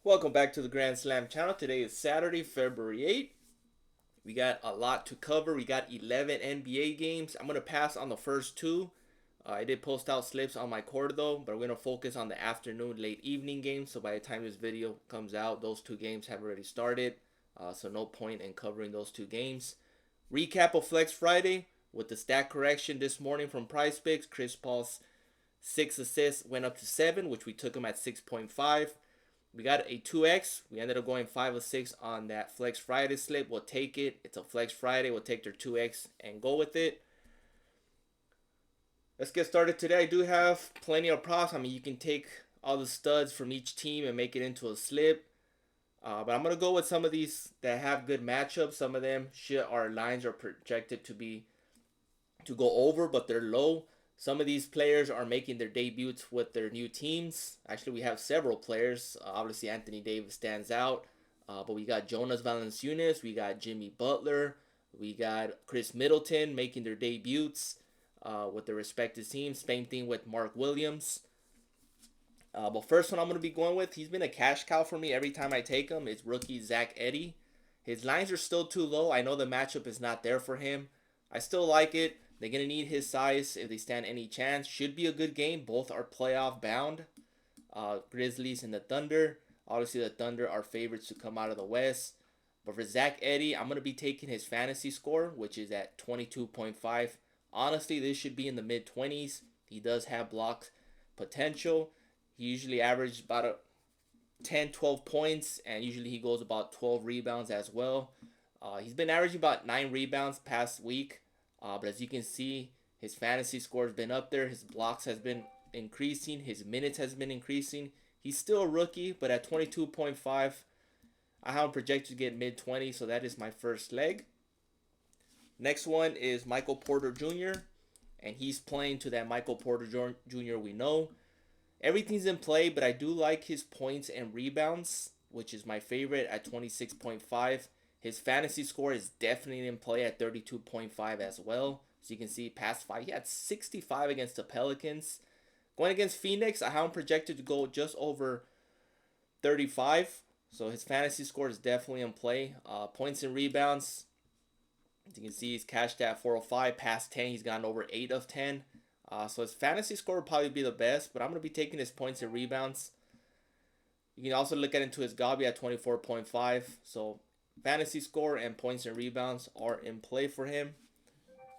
Welcome back to the Grand Slam channel. Today is Saturday, February 8th. We got a lot to cover. We got 11 NBA games. I'm going to pass on the first two. I did post out slips on my cord though, but we're going to focus on the afternoon, late evening games. So by the time this video comes out, those two games have already started. So no point in covering those two games. Recap of Flex Friday with the stat correction this morning from PrizePicks. Chris Paul's 6 assists went up to 7, which we took him at 6.5. We got a 2x. We ended up going 5 or 6 on that Flex Friday slip. We'll take it. It's a Flex Friday. We'll take their 2x and go with it. Let's get started today. I do have plenty of props. I mean, you can take all the studs from each team and make it into a slip. But I'm going to go with some of these that have good matchups. Some of them, our lines are projected to go over, but they're low. Some of these players are making their debuts with their new teams. Actually, we have several players. Obviously, Anthony Davis stands out. But we got Jonas Valanciunas. We got Jimmy Butler. We got Chris Middleton making their debuts with their respective teams. Same thing with Mark Williams. But first one I'm going to be going with, he's been a cash cow for me every time I take him, is rookie Zach Edey. His lines are still too low. I know the matchup is not there for him. I still like it. They're going to need his size if they stand any chance. Should be a good game. Both are playoff bound. Grizzlies and the Thunder. Obviously, the Thunder are favorites to come out of the West. But for Zach Edey, I'm going to be taking his fantasy score, which is at 22.5. Honestly, this should be in the mid-20s. He does have block potential. He usually averages about 10, 12 points, and usually he goes about 12 rebounds as well. He's been averaging about 9 rebounds past week. But as you can see, his fantasy score has been up there. His blocks has been increasing. His minutes has been increasing. He's still a rookie, but at 22.5, I have him projected to get mid-20, so that is my first leg. Next one is Michael Porter Jr., and he's playing to that Michael Porter Jr. we know. Everything's in play, but I do like his points and rebounds, which is my favorite at 26.5. His fantasy score is definitely in play at 32.5 as well. So you can see past 5, he had 65 against the Pelicans. Going against Phoenix, I have him projected to go just over 35. So his fantasy score is definitely in play. Points and rebounds, as you can see, he's cashed at 405. Past 10, he's gotten over 8 of 10. So his fantasy score will probably be the best, but I'm going to be taking his points and rebounds. You can also look at into his Gabi at 24.5. So fantasy score and points and rebounds are in play for him.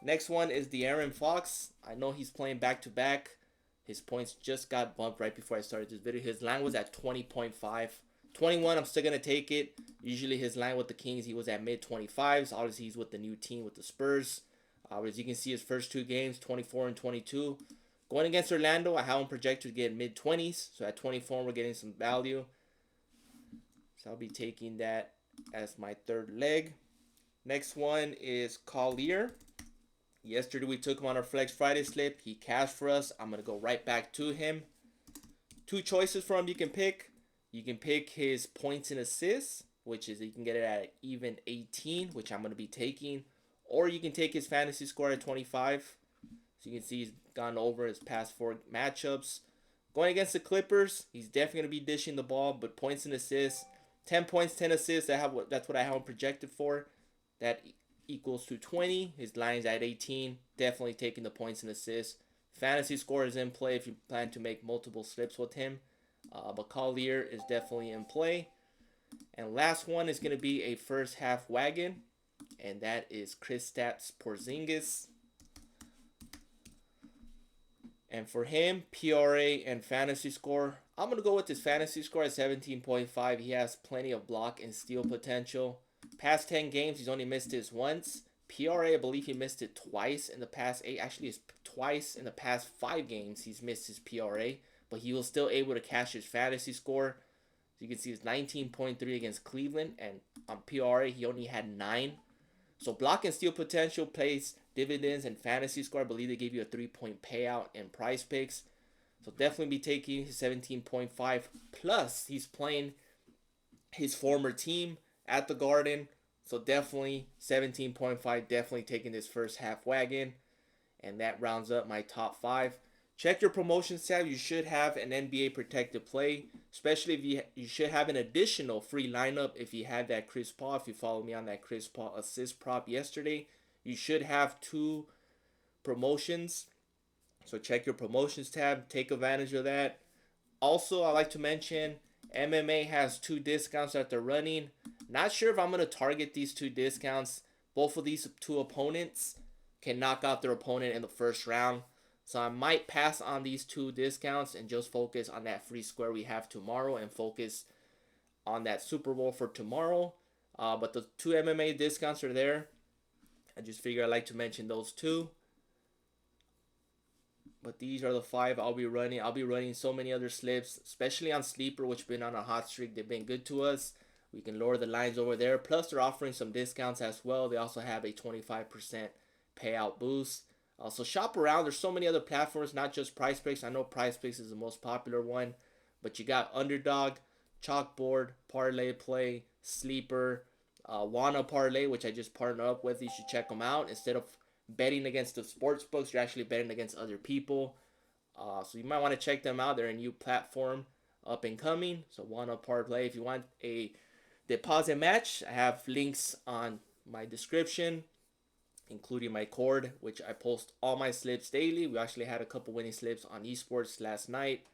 Next one is De'Aaron Fox. I know he's playing back-to-back. His points just got bumped right before I started this video. His line was at 20.5. 21, I'm still going to take it. Usually his line with the Kings, he was at mid-25s. Obviously, he's with the new team with the Spurs. As you can see, his first two games, 24 and 22. Going against Orlando, I have him projected to get mid-20s. So at 24, we're getting some value. So I'll be taking that as my third leg. Next one is Collier. Yesterday, we took him on our Flex Friday slip. He cashed for us. I'm going to go right back to him. Two choices for him you can pick. You can pick his points and assists, which is you can get it at even 18, which I'm going to be taking. Or you can take his fantasy score at 25. So you can see he's gone over his past 4 matchups. Going against the Clippers, he's definitely going to be dishing the ball, but points and assists, 10 points, 10 assists, that's what I have him projected for. That equals to 20. His line's at 18. Definitely taking the points and assists. Fantasy score is in play if you plan to make multiple slips with him. But Collier is definitely in play. And last one is going to be a first half wagon, and that is Kristaps Porzingis. And for him, PRA and fantasy score, I'm going to go with his fantasy score at 17.5. He has plenty of block and steal potential. Past 10 games, he's only missed this once. PRA, I believe he missed it twice in the past 8. Actually, it's twice in the past 5 games he's missed his PRA. But he was still able to cash his fantasy score. So you can see it's 19.3 against Cleveland. And on PRA, he only had 9. So block and steal potential pays dividends and fantasy score. I believe they gave you a 3-point payout in PrizePicks. So definitely be taking his 17.5. Plus, he's playing his former team at the Garden. So definitely 17.5. Definitely taking this first half wagon. And that rounds up my top 5. Check your promotions tab. You should have an NBA protected play, especially if you should have an additional free lineup if you had that Chris Paul. If you follow me on that Chris Paul assist prop yesterday, you should have two promotions. So check your promotions tab. Take advantage of that. Also, I like to mention MMA has two discounts that they're running. Not sure if I'm going to target these two discounts. Both of these two opponents can knock out their opponent in the first round. So I might pass on these two discounts and just focus on that free square we have tomorrow and focus on that Super Bowl for tomorrow. But the two MMA discounts are there. I just figure I like to mention those two. But these are the five I'll be running. I'll be running so many other slips, especially on Sleeper, which been on a hot streak. They've been good to us. We can lower the lines over there. Plus, they're offering some discounts as well. They also have a 25% payout boost. So shop around. There's so many other platforms, not just PrizePicks. I know PrizePicks is the most popular one, but you got Underdog, Chalkboard, Parlay Play, Sleeper, Wanna Parlay, which I just partnered up with. You should check them out. Instead of betting against the sports books, you're actually betting against other people. So you might want to check them out. They're a new platform up and coming. So Wanna Parlay. If you want a deposit match, I have links on my description, including my cord, which I post all my slips daily. We actually had a couple winning slips on esports last night.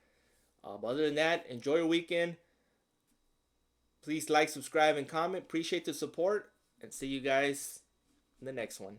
But other than that, enjoy your weekend. Please like, subscribe, and comment. Appreciate the support, and see you guys in the next one.